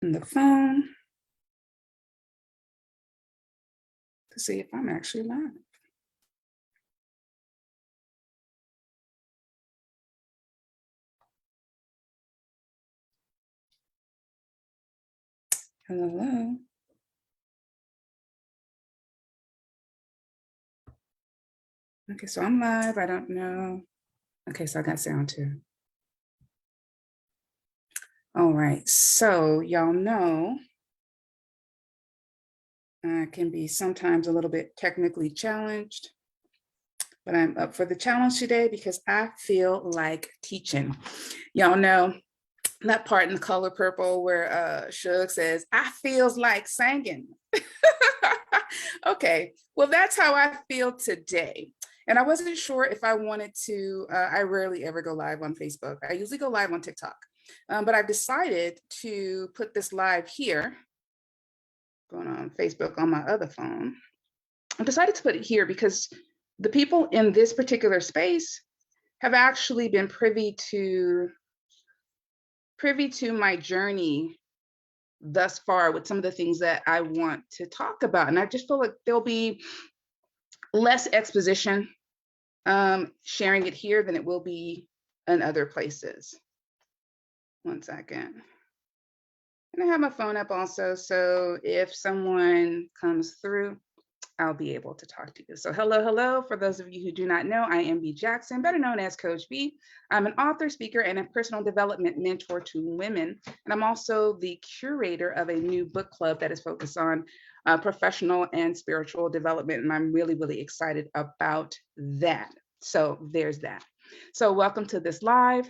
on the phone to see if I'm actually live. Hello. Okay, so I'm live. I don't know. Okay, so I got sound too. All right, so y'all know I can be sometimes a little bit technically challenged, but I'm up for the challenge today because I feel like teaching. Y'all know that part in The Color Purple where Suge says, I feels like singing. Okay, well, that's how I feel today. And I wasn't sure if I wanted to, I rarely ever go live on Facebook. I usually go live on TikTok. But I've decided to put this live here, going on Facebook on my other phone. I've decided to put it here because the people in this particular space have actually been privy to my journey thus far with some of the things that I want to talk about. And I just feel like there'll be less exposition sharing it here than it will be in other places. One second. And I have my phone up also, so if someone comes through, I'll be able to talk to you. So hello. For those of you who do not know, I am B. Jackson, better known as Coach B. I'm an author, speaker, and a personal development mentor to women. And I'm also the curator of a new book club that is focused on professional and spiritual development. And I'm really, really excited about that. So there's that. So welcome to this live.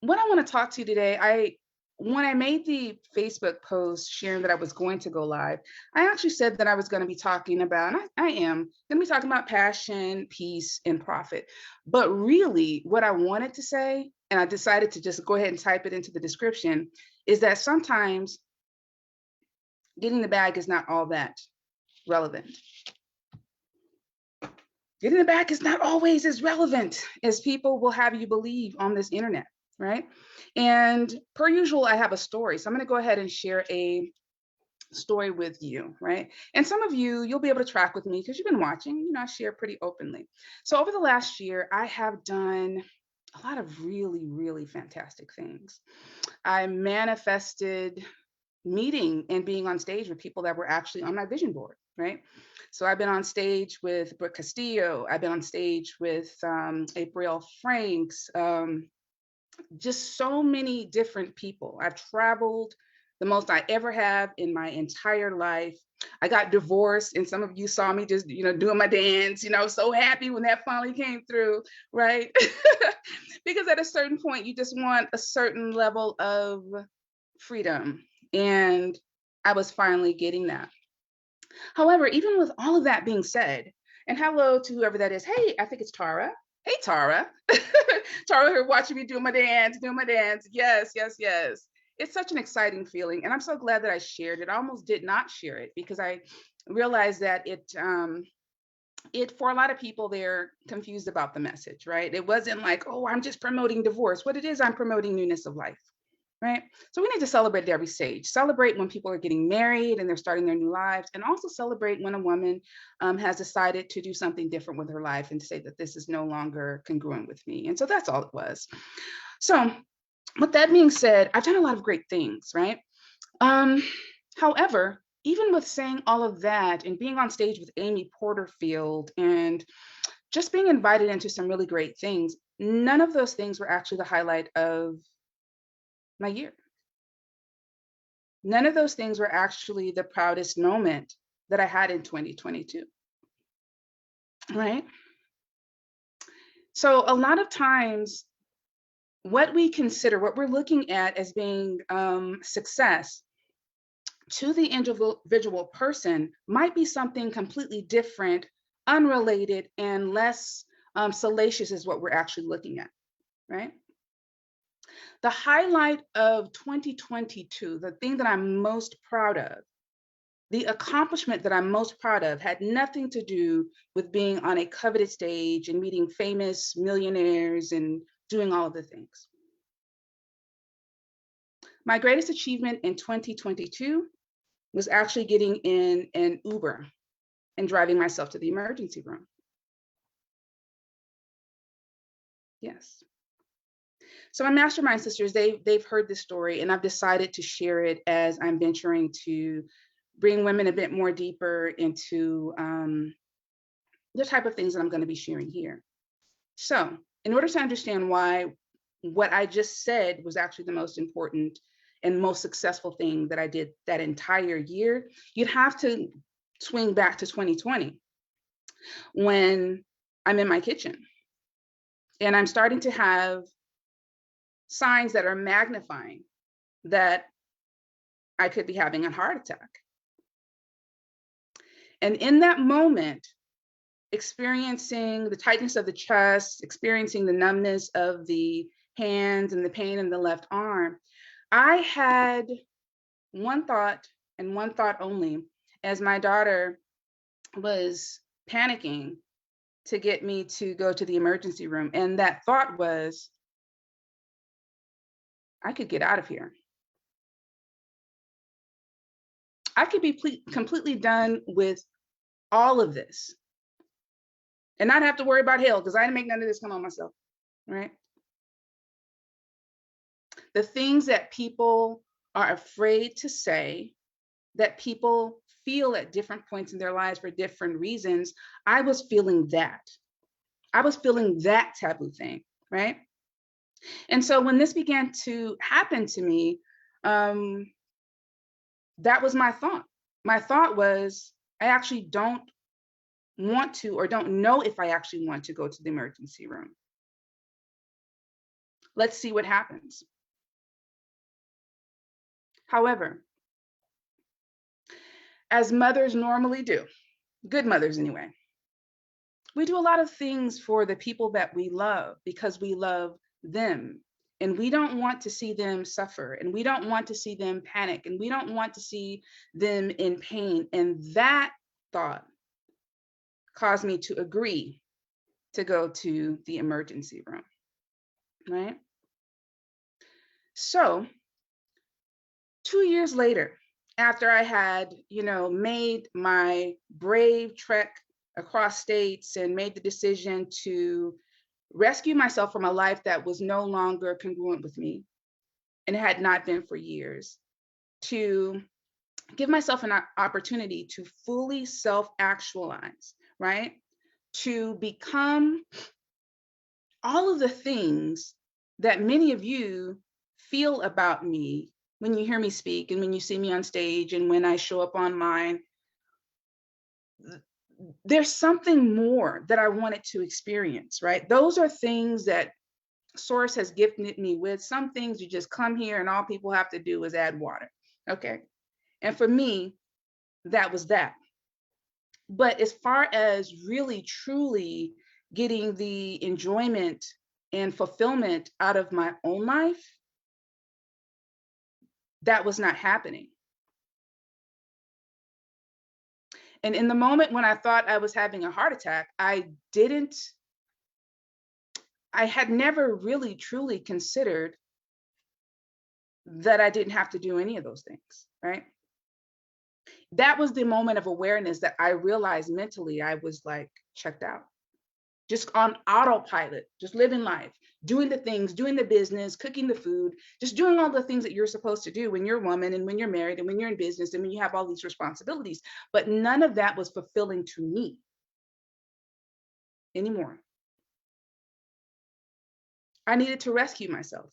What I want to talk to you today, when I made the Facebook post sharing that I was going to go live, I actually said that I was going to be talking about, and I am going to be talking about passion, peace, and profit. But really, what I wanted to say, and I decided to just go ahead and type it into the description, is that sometimes getting the bag is not all that relevant. Getting the bag is not always as relevant as people will have you believe on this internet, right? And per usual, I have a story. So I'm going to go ahead and share a story with you, right? And some of you, you'll be able to track with me because you've been watching, I share pretty openly. So over the last year, I have done a lot of really, really fantastic things. I manifested meeting and being on stage with people that were actually on my vision board, right? So I've been on stage with Brooke Castillo. I've been on stage with April Franks, just so many different people. I've traveled the most I ever have in my entire life. I got divorced, and some of you saw me just, doing my dance, so happy when that finally came through, right? Because at a certain point, you just want a certain level of freedom. And I was finally getting that. However, even with all of that being said, and hello to whoever that is. Hey, I think it's Tara. Hey, Tara. Tara here watching me doing my dance. Yes. It's such an exciting feeling. And I'm so glad that I shared it. I almost did not share it because I realized that it for a lot of people, they're confused about the message, right? It wasn't like, oh, I'm just promoting divorce. What it is, I'm promoting newness of life. Right? So we need to celebrate at every stage. Celebrate when people are getting married and they're starting their new lives, and also celebrate when a woman has decided to do something different with her life and to say that this is no longer congruent with me. And so that's all it was. So with that being said, I've done a lot of great things, right? However, even with saying all of that and being on stage with Amy Porterfield and just being invited into some really great things, none of those things were actually the highlight of my year. None of those things were actually the proudest moment that I had in 2022, right? So a lot of times, what we're looking at as being success to the individual person might be something completely different, unrelated, and less salacious is what we're actually looking at, right? The highlight of 2022, the thing that I'm most proud of, the accomplishment that I'm most proud of had nothing to do with being on a coveted stage and meeting famous millionaires and doing all of the things. My greatest achievement in 2022 was actually getting in an Uber and driving myself to the emergency room. Yes. So my mastermind sisters, they've heard this story, and I've decided to share it as I'm venturing to bring women a bit more deeper into the type of things that I'm going to be sharing here. So in order to understand why what I just said was actually the most important and most successful thing that I did that entire year, you'd have to swing back to 2020 when I'm in my kitchen and I'm starting to have signs that are magnifying that I could be having a heart attack. And in that moment, experiencing the tightness of the chest, experiencing the numbness of the hands and the pain in the left arm, I had one thought and one thought only as my daughter was panicking to get me to go to the emergency room. And that thought was, I could get out of here. I could be completely done with all of this and not have to worry about hell because I didn't make none of this come on myself, right? The things that people are afraid to say, that people feel at different points in their lives for different reasons, I was feeling that. I was feeling that taboo thing, right? And so when this began to happen to me, that was my thought. My thought was, I actually don't want to or don't know if I actually want to go to the emergency room. Let's see what happens. However, as mothers normally do, good mothers anyway, we do a lot of things for the people that we love because we love them. And we don't want to see them suffer, and we don't want to see them panic, and we don't want to see them in pain. And that thought caused me to agree to go to the emergency room, right? So 2 years later, after I had, made my brave trek across states and made the decision to rescue myself from a life that was no longer congruent with me and had not been for years, to give myself an opportunity to fully self-actualize, right? To become all of the things that many of you feel about me when you hear me speak and when you see me on stage and when I show up online. There's something more that I wanted to experience, right? Those are things that Source has gifted me with. Some things you just come here and all people have to do is add water, okay? And for me, that was that. But as far as really truly getting the enjoyment and fulfillment out of my own life, that was not happening. And in the moment when I thought I was having a heart attack, I had never really truly considered that I didn't have to do any of those things, right? That was the moment of awareness that I realized mentally I was like checked out, just on autopilot, just living life, doing the things, doing the business, cooking the food, just doing all the things that you're supposed to do when you're a woman and when you're married and when you're in business and when you have all these responsibilities. But none of that was fulfilling to me anymore. I needed to rescue myself.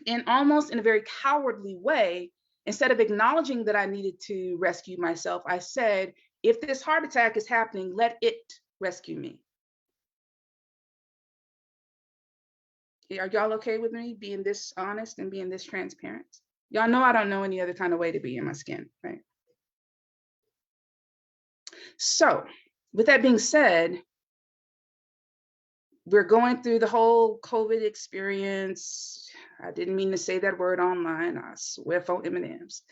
And almost in a very cowardly way, instead of acknowledging that I needed to rescue myself, I said, if this heart attack is happening, let it rescue me. Are y'all okay with me being this honest and being this transparent? Y'all know I don't know any other kind of way to be in my skin, right? So with that being said, we're going through the whole COVID experience. I didn't mean to say that word online. I swear for M&Ms,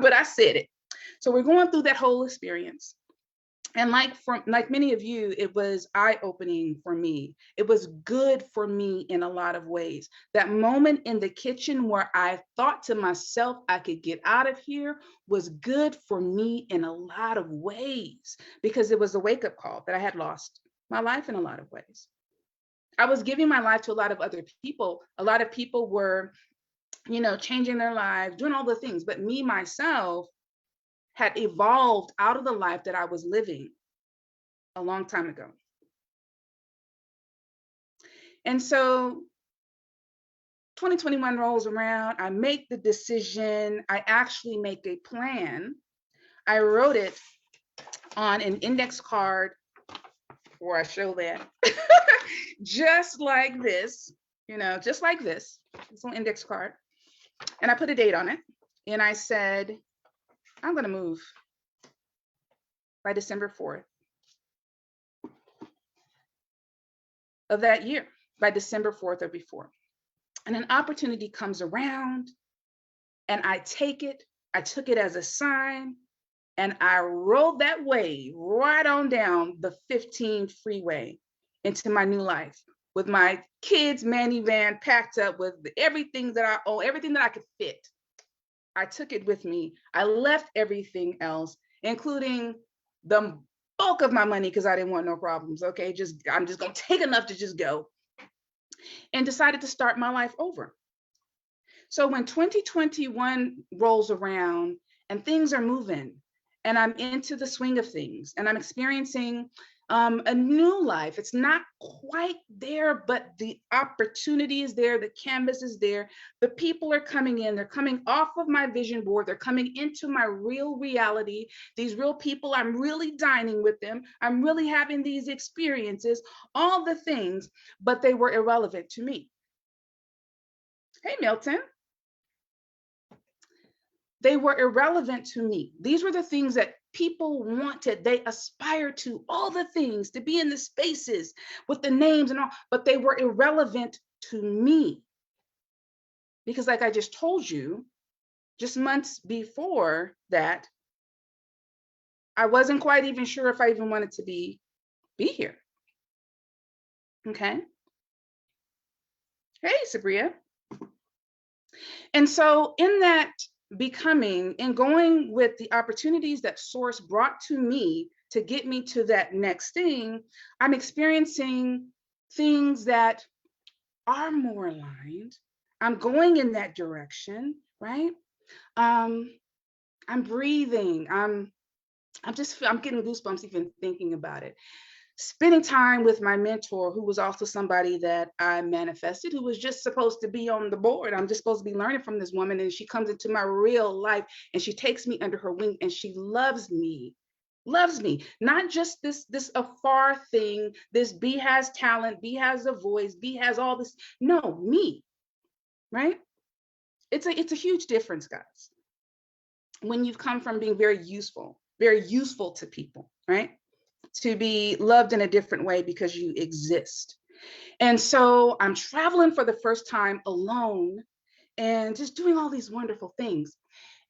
but I said it. So we're going through that whole experience. And like many of you, it was eye-opening for me. It was good for me in a lot of ways. That moment in the kitchen where I thought to myself I could get out of here was good for me in a lot of ways, because it was a wake-up call that I had lost my life in a lot of ways. I was giving my life to a lot of other people. A lot of people were, changing their lives, doing all the things, but me, myself, had evolved out of the life that I was living a long time ago. And so 2021 rolls around, I make the decision, I actually make a plan. I wrote it on an index card, where I show that, just like this, just like this, this little index card. And I put a date on it. And I said, I'm going to move by December 4th of that year, by December 4th or before. And an opportunity comes around and I take it. I took it as a sign and I rode that way right on down the 15 freeway into my new life with my kids' minivan packed up with everything that I own, everything that I could fit. I took it with me. I left everything else, including the bulk of my money, because I didn't want no problems. Okay, I'm just gonna take enough to just go, and decided to start my life over. So when 2021 rolls around and things are moving and I'm into the swing of things and I'm experiencing a new life, it's not quite there, but the opportunity is there, the canvas is there, the people are coming in, they're coming off of my vision board, they're coming into my real reality. These real people, I'm really dining with them, I'm really having these experiences, all the things, but they were irrelevant to me. Hey, Milton. They were irrelevant to me. These were the things that people wanted. They aspired to, all the things, to be in the spaces with the names and all, but they were irrelevant to me. Because like I just told you, just months before that, I wasn't quite even sure if I even wanted to be here. Okay. Hey, Sabria. And so in that becoming and going with the opportunities that Source brought to me to get me to that next thing, I'm experiencing things that are more aligned. I'm going in that direction, right? I'm breathing. I'm getting goosebumps even thinking about it. Spending time with my mentor, who was also somebody that I manifested, who was just supposed to be on the board. I'm just supposed to be learning from this woman, and she comes into my real life and she takes me under her wing and she loves me, not just this afar thing, this B has talent, B has a voice, B has all this. No, me, right? It's a huge difference, guys, when you've come from being very useful to people, right, to be loved in a different way because you exist. And so I'm traveling for the first time alone and just doing all these wonderful things.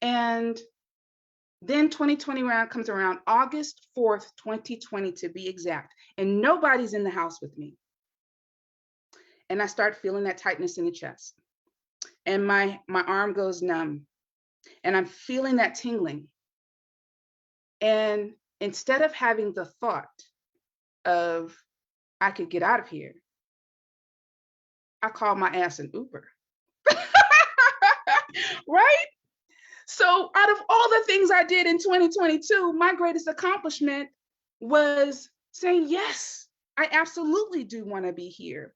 And then 2020 comes around, August 4th, 2020 to be exact, and nobody's in the house with me. And I start feeling that tightness in the chest. And my arm goes numb. And I'm feeling that tingling. And instead of having the thought of I could get out of here, I call my ass an Uber. Right? So out of all the things I did in 2022, my greatest accomplishment was saying, yes, I absolutely do want to be here.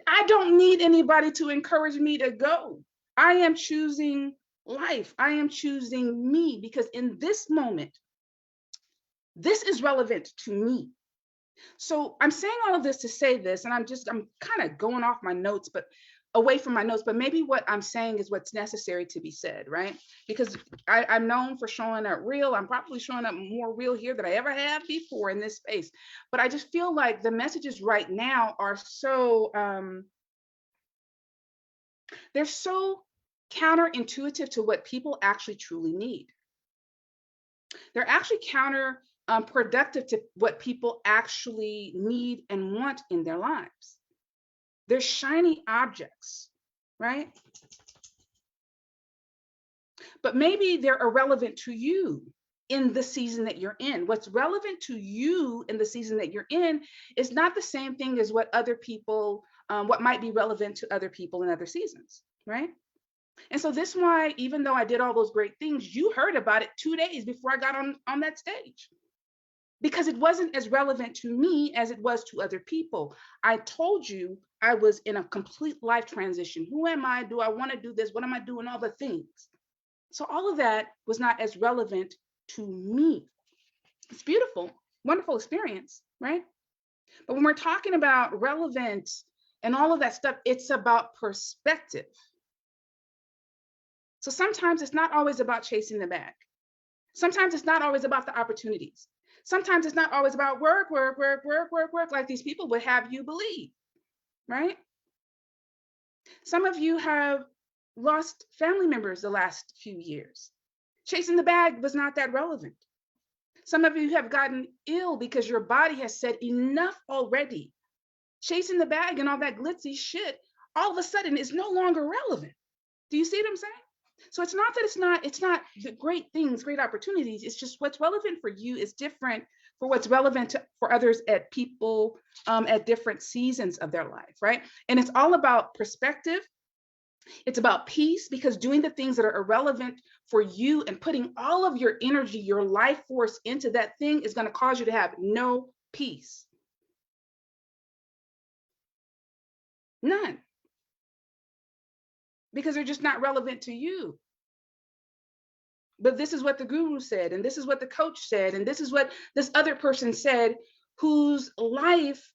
I don't need anybody to encourage me to go. I am choosing life. I am choosing me, because in this moment, this is relevant to me. So I'm saying all of this to say this, and I'm kind of going off my notes, but away from my notes, but maybe what I'm saying is what's necessary to be said, right? Because I'm known for showing up real. I'm probably showing up more real here than I ever have before in this space. But I just feel like the messages right now are so, they're so counterintuitive to what people actually truly need. They're actually productive to what people actually need and want in their lives. They're shiny objects, right? But maybe they're irrelevant to you in the season that you're in. What's relevant to you in the season that you're in is not the same thing as what other people, what might be relevant to other people in other seasons, right? And so this is why, even though I did all those great things, you heard about it 2 days before I got on that stage, because it wasn't as relevant to me as it was to other people. I told you I was in a complete life transition. Who am I? Do I want to do this? What am I doing? All the things. So all of that was not as relevant to me. It's beautiful, wonderful experience, right? But when we're talking about relevance and all of that stuff, it's about perspective. So sometimes it's not always about chasing the bag. Sometimes it's not always about the opportunities. Sometimes it's not always about work, like these people would have you believe, right? Some of you have lost family members the last few years. Chasing the bag was not that relevant. Some of you have gotten ill because your body has said enough already. Chasing the bag and all that glitzy shit all of a sudden is no longer relevant. Do you see what I'm saying? So it's not that it's not the great things, great opportunities. It's just what's relevant for you is different for what's relevant for others at people at different seasons of their life, right? And it's all about perspective. It's about peace, because doing the things that are irrelevant for you and putting all of your energy, your life force into that thing is going to cause you to have no peace. None. Because they're just not relevant to you. But this is what the guru said, and this is what the coach said, and this is what this other person said, whose life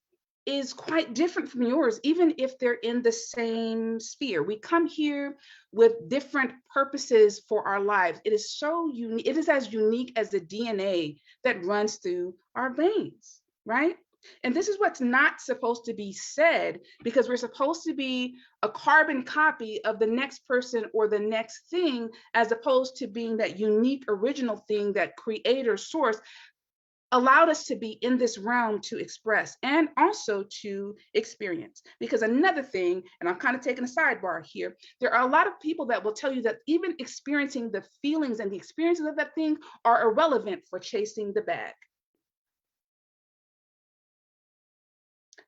is quite different from yours, even if they're in the same sphere. We come here with different purposes for our lives. It is so unique. It is as unique as the DNA that runs through our veins, right? And this is what's not supposed to be said, because we're supposed to be a carbon copy of the next person or the next thing, as opposed to being that unique original thing that creator source allowed us to be in this realm to express and also to experience. Because another thing, and I'm kind of taking a sidebar here, there are a lot of people that will tell you that even experiencing the feelings and the experiences of that thing are irrelevant for chasing the bag.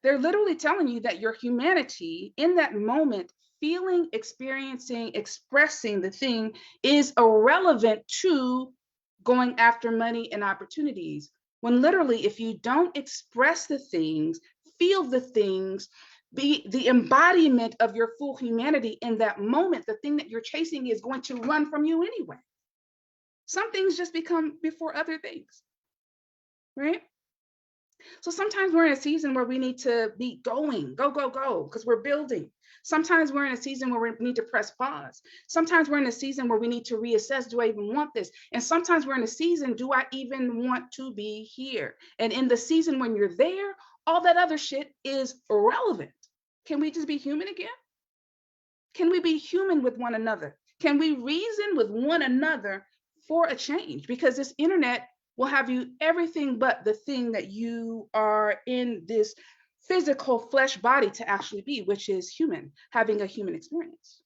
They're literally telling you that your humanity in that moment, feeling, experiencing, expressing the thing, is irrelevant to going after money and opportunities. When literally, if you don't express the things, feel the things, be the embodiment of your full humanity in that moment, the thing that you're chasing is going to run from you anyway. Some things just become before other things, right? So sometimes we're in a season where we need to be going, go, because we're building. Sometimes we're in a season where we need to press pause. Sometimes we're in a season where we need to reassess, do I even want this? And sometimes we're in a season, do I even want to be here? And in the season when you're there, all that other shit is irrelevant. Can we just be human again? Can we be human with one another? Can we reason with one another for a change? Because this internet will have you everything but the thing that you are in this physical flesh body to actually be, which is human, having a human experience.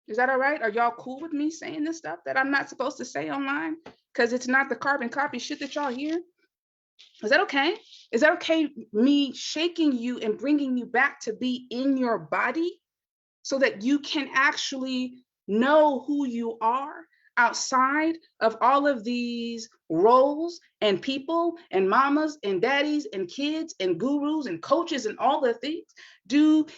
Is that all right? Are y'all cool with me saying this stuff that I'm not supposed to say online? Because it's not the carbon copy shit that y'all hear? Is that okay? Is that okay, me shaking you and bringing you back to be in your body so that you can actually know who you are outside of all of these roles and people and mamas and daddies and kids and gurus and coaches and all the things?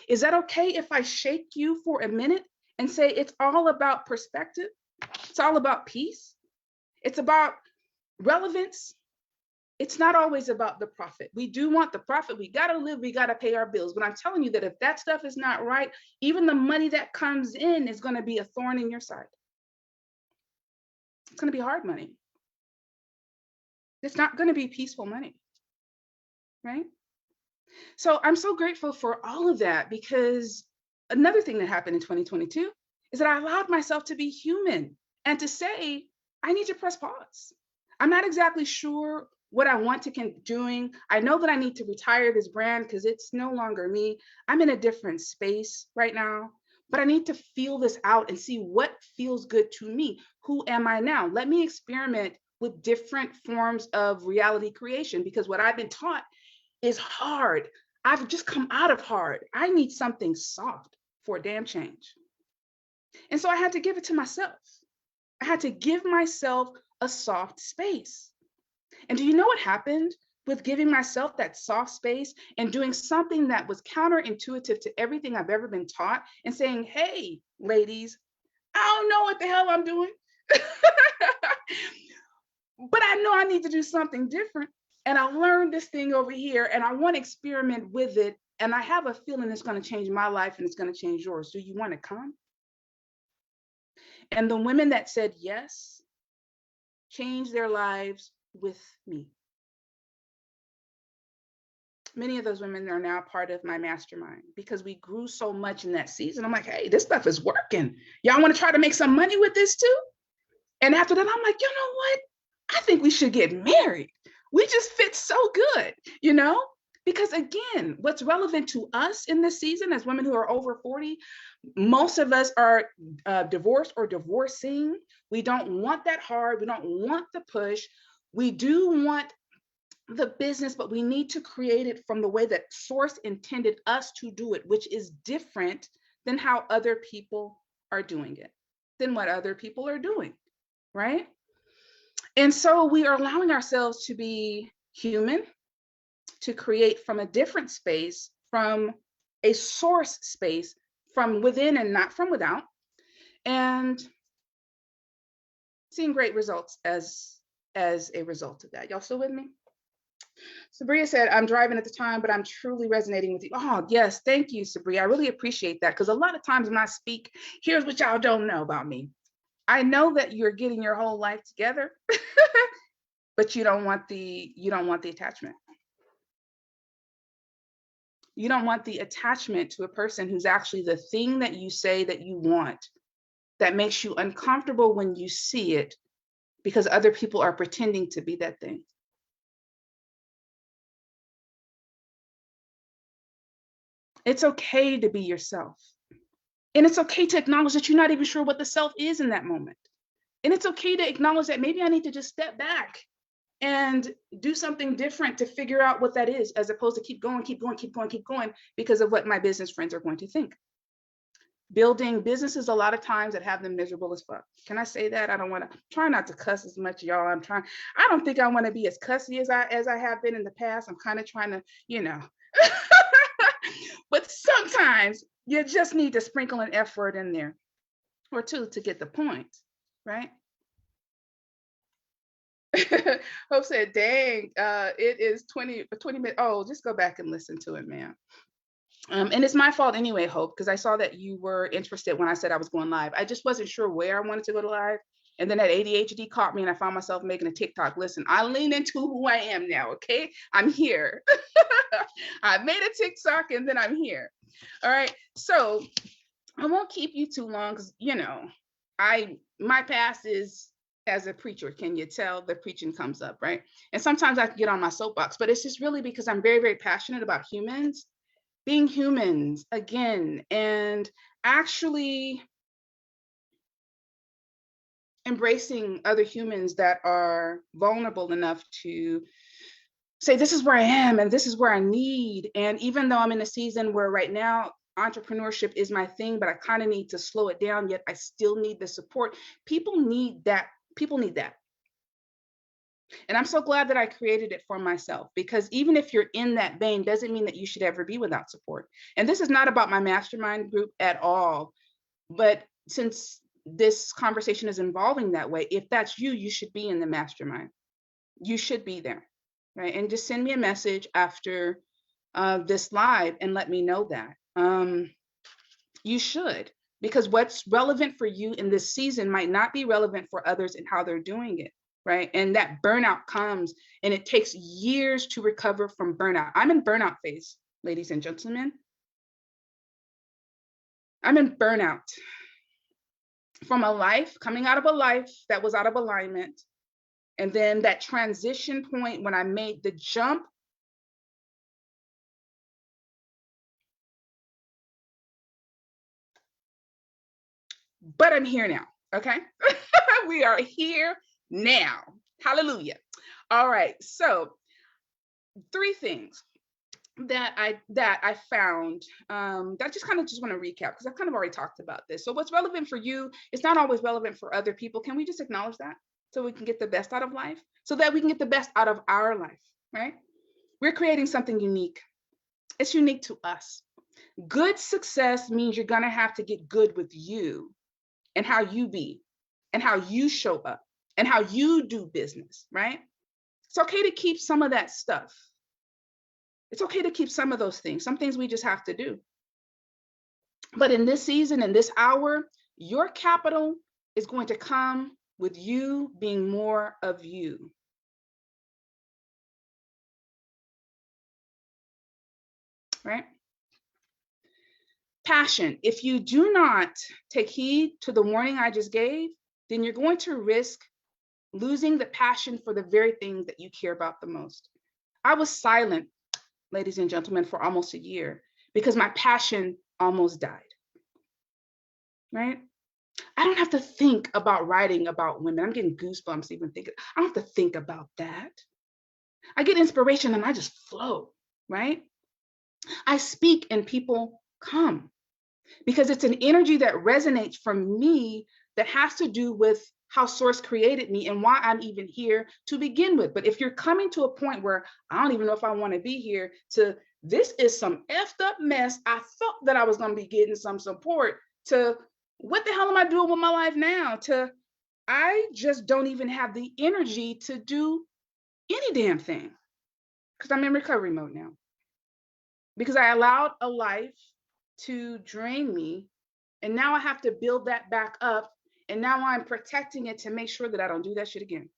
Is that okay if I shake you for a minute and say it's all about perspective? It's all about peace. It's about relevance. It's not always about the profit. We do want the profit. We got to live. We got to pay our bills. But I'm telling you that if that stuff is not right, even the money that comes in is going to be a thorn in your side. It's going to be hard money. It's not going to be peaceful money, right? So I'm so grateful for all of that, because another thing that happened in 2022 is that I allowed myself to be human and to say, I need to press pause. I'm not exactly sure what I want to keep doing. I know that I need to retire this brand because it's no longer me. I'm in a different space right now, but I need to feel this out and see what feels good to me. Who am I now? Let me experiment with different forms of reality creation, because what I've been taught is hard. I've just come out of hard. I need something soft for a damn change. And so I had to give it to myself. I had to give myself a soft space. And do you know what happened with giving myself that soft space and doing something that was counterintuitive to everything I've ever been taught, and saying, hey, ladies, I don't know what the hell I'm doing, but I know I need to do something different. And I learned this thing over here and I want to experiment with it. And I have a feeling it's going to change my life and it's going to change yours. Do you want to come? And the women that said yes changed their lives with me. Many of those women are now part of my mastermind because we grew so much in that season. I'm like, hey, this stuff is working. Y'all want to try to make some money with this too? And after that, I'm like, you know what? I think we should get married. We just fit so good, you know? Because again, what's relevant to us in this season as women who are over 40, most of us are divorced or divorcing. We don't want that hard. We don't want the push. We do want the business, but we need to create it from the way that Source intended us to do it, which is different than how other people are doing it, than what other people are doing, right? And so we are allowing ourselves to be human, to create from a different space, from a source space, from within and not from without, and seeing great results as a result of that. Y'all still with me? Sabria said, I'm driving at the time, but I'm truly resonating with you. Oh, yes. Thank you, Sabria. I really appreciate that, because a lot of times when I speak, here's what y'all don't know about me. I know that you're getting your whole life together, but you don't want the attachment. You don't want the attachment to a person who's actually the thing that you say that you want, that makes you uncomfortable when you see it because other people are pretending to be that thing. It's okay to be yourself. And it's okay to acknowledge that you're not even sure what the self is in that moment. And it's okay to acknowledge that maybe I need to just step back and do something different to figure out what that is, as opposed to keep going because of what my business friends are going to think. Building businesses a lot of times that have them miserable as fuck. Can I say that? I don't want to try not to cuss as much, y'all. I don't think I want to be as cussy as I have been in the past. I'm kind of trying to, you know. But sometimes you just need to sprinkle an F word in there or two to get the point, right? Hope said, dang, it is 20 minutes. Oh, just go back and listen to it, man. And it's my fault anyway, Hope, because I saw that you were interested when I said I was going live. I just wasn't sure where I wanted to go to live. And then that ADHD caught me and I found myself making a TikTok. Listen, I lean into who I am now, okay? I'm here. I made a TikTok and then I'm here. All right. So I won't keep you too long because, you know, my past is as a preacher. Can you tell the preaching comes up, right? And sometimes I can get on my soapbox, but it's just really because I'm very, very passionate about humans being humans again, and actually embracing other humans that are vulnerable enough to say, this is where I am and this is where I need. And even though I'm in a season where right now entrepreneurship is my thing, but I kind of need to slow it down, yet I still need the support. People need that. People need that. And I'm so glad that I created it for myself, because even if you're in that vein, doesn't mean that you should ever be without support. And this is not about my mastermind group at all. But since this conversation is evolving that way, if that's you, you should be in the mastermind. You should be there, right? And just send me a message after this live and let me know that. You should, because what's relevant for you in this season might not be relevant for others and how they're doing it. Right. And that burnout comes and it takes years to recover from burnout. I'm in burnout phase, ladies and gentlemen. I'm in burnout from a life, coming out of a life that was out of alignment, And then that transition point when I made the jump, but I'm here now, okay? We are here now. Hallelujah. All right, so 3 things that I found that I just kind of just want to recap because I've kind of already talked about this. So what's relevant for you is not always relevant for other people. Can we just acknowledge that so we can get the best out of life, so that we can get the best out of our life, right? We're creating something unique. It's unique to us. Good success means you're gonna have to get good with you and how you be and how you show up and how you do business, right? It's okay to keep some of that stuff. It's okay to keep some of those things. Some things we just have to do. But in this season, in this hour, your capital is going to come with you being more of you. Right? Passion. If you do not take heed to the warning I just gave, then you're going to risk losing the passion for the very things that you care about the most. I was silent, ladies and gentlemen, for almost a year because my passion almost died. Right? I don't have to think about writing about women. I'm getting goosebumps even thinking. I don't have to think about that. I get inspiration and I just flow, right? I speak and people come because it's an energy that resonates from me that has to do with how source created me and why I'm even here to begin with. But if you're coming to a point where I don't even know if I want to be here, to this is some effed up mess, I thought that I was going to be getting some support, to what the hell am I doing with my life now, to I just don't even have the energy to do any damn thing because I'm in recovery mode now. Because I allowed a life to drain me, and now I have to build that back up, and now I'm protecting it to make sure that I don't do that shit again.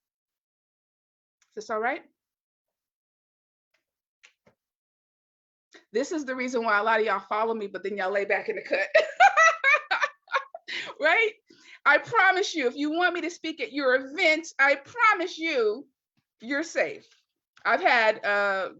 Is this all right? This is the reason why a lot of y'all follow me, but then y'all lay back in the cut. Right? I promise you, if you want me to speak at your event, I promise you, you're safe. I've had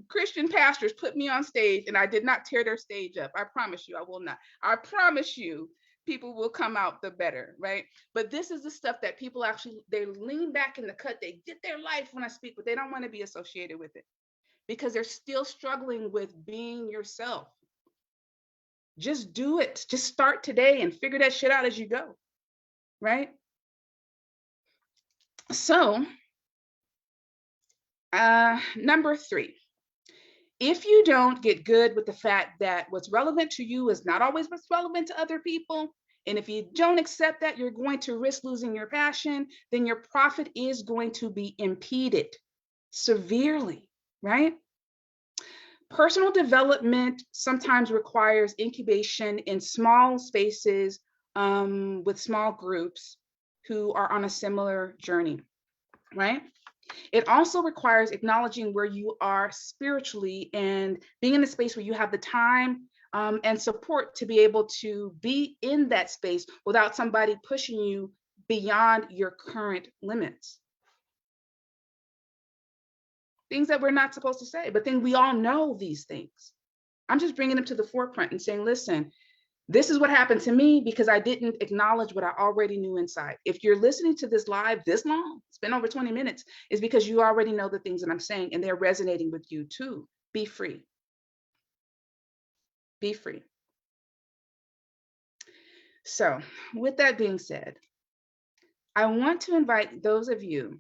Christian pastors put me on stage and I did not tear their stage up. I promise you, I will not. I promise you, people will come out the better, right? But this is the stuff that people actually, they lean back in the cut. They get their life when I speak, but they don't want to be associated with it because they're still struggling with being yourself. Just do it. Just start today and figure that shit out as you go, right? So, number 3, if you don't get good with the fact that what's relevant to you is not always what's relevant to other people, and if you don't accept that you're going to risk losing your passion, then your profit is going to be impeded severely, right? Personal development sometimes requires incubation in small spaces with small groups who are on a similar journey, right? It also requires acknowledging where you are spiritually and being in a space where you have the time and support to be able to be in that space without somebody pushing you beyond your current limits. Things that we're not supposed to say, but then we all know these things. I'm just bringing them to the forefront and saying, listen, this is what happened to me because I didn't acknowledge what I already knew inside. If you're listening to this live this long, it's been over 20 minutes, is because you already know the things that I'm saying and they're resonating with you too. Be free. Be free. So with that being said, I want to invite those of you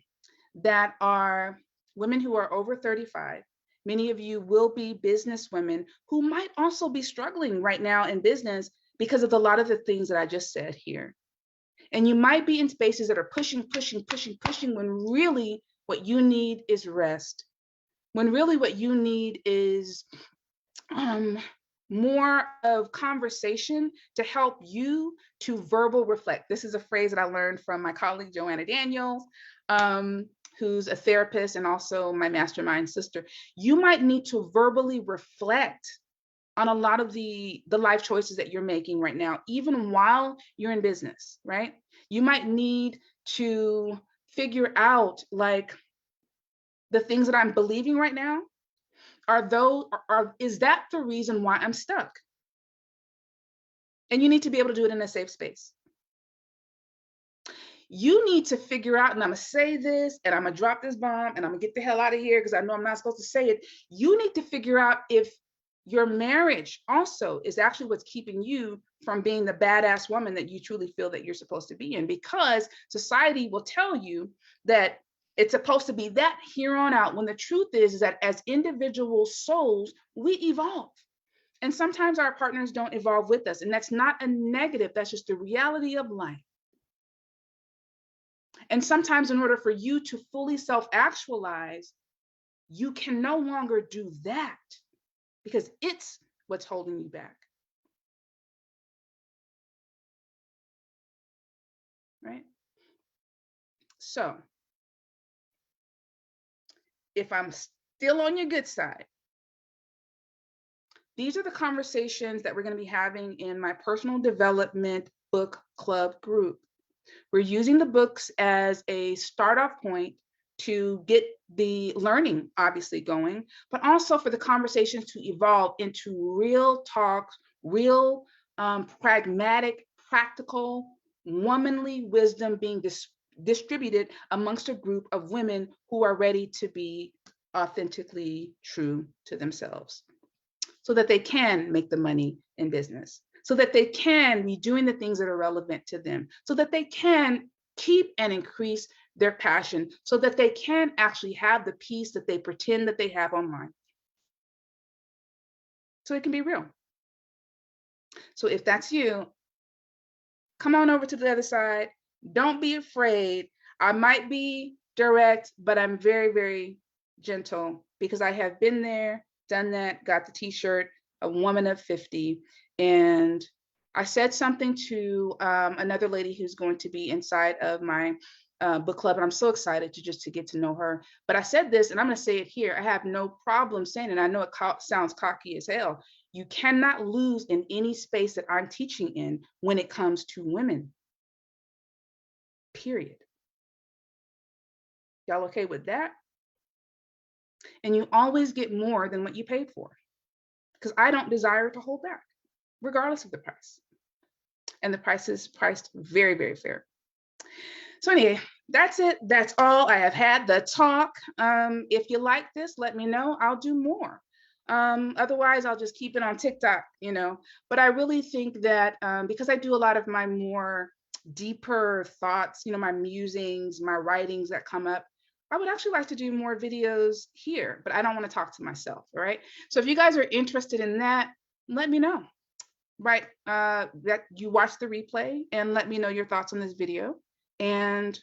that are women who are over 35. Many of you will be business women who might also be struggling right now in business because of a lot of the things that I just said here. And you might be in spaces that are pushing when really what you need is rest. When really what you need is more of conversation to help you to verbal reflect. This is a phrase that I learned from my colleague, Joanna Daniels, who's a therapist and also my mastermind sister. You might need to verbally reflect on a lot of the life choices that you're making right now, even while you're in business, right? You might need to figure out, like, the things that I'm believing right now, is that the reason why I'm stuck? And you need to be able to do it in a safe space. You need to figure out, and I'm gonna say this, and I'm gonna drop this bomb, and I'm gonna get the hell out of here because I know I'm not supposed to say it. You need to figure out if your marriage also is actually what's keeping you from being the badass woman that you truly feel that you're supposed to be in, because society will tell you that it's supposed to be that here on out, when the truth is that as individual souls, we evolve. And sometimes our partners don't evolve with us. And that's not a negative, that's just the reality of life. And sometimes, in order for you to fully self actualize, you can no longer do that because it's what's holding you back. Right? So, if I'm still on your good side, these are the conversations that we're going to be having in my personal development book club group. We're using the books as a start off point to get the learning obviously going, but also for the conversations to evolve into real talks, real pragmatic, practical, womanly wisdom being distributed amongst a group of women who are ready to be authentically true to themselves so that they can make the money in business, so that they can be doing the things that are relevant to them, so that they can keep and increase their passion, so that they can actually have the peace that they pretend that they have online. So it can be real. So if that's you, come on over to the other side. Don't be afraid. I might be direct, but I'm very, very gentle because I have been there, done that, got the t-shirt, a woman of 50. And I said something to another lady who's going to be inside of my book club, and I'm so excited to get to know her. But I said this, and I'm going to say it here. I have no problem saying it. I know it sounds cocky as hell. You cannot lose in any space that I'm teaching in when it comes to women. Period. Y'all okay with that? And you always get more than what you paid for, because I don't desire to hold back, regardless of the price. And the price is priced very, very fair. So anyway, that's it. That's all. I have had the talk. If you like this, let me know. I'll do more. Otherwise, I'll just keep it on TikTok, But I really think that because I do a lot of my more deeper thoughts, my musings, my writings that come up, I would actually like to do more videos here, but I don't want to talk to myself. All right. So if you guys are interested in that, let me know. Right. That you watch the replay and let me know your thoughts on this video, and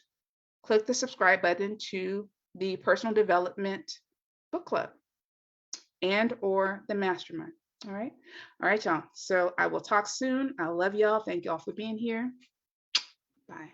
click the subscribe button to the personal development book club and or the mastermind. All right. All right, y'all. So I will talk soon. I love y'all. Thank y'all for being here. Bye.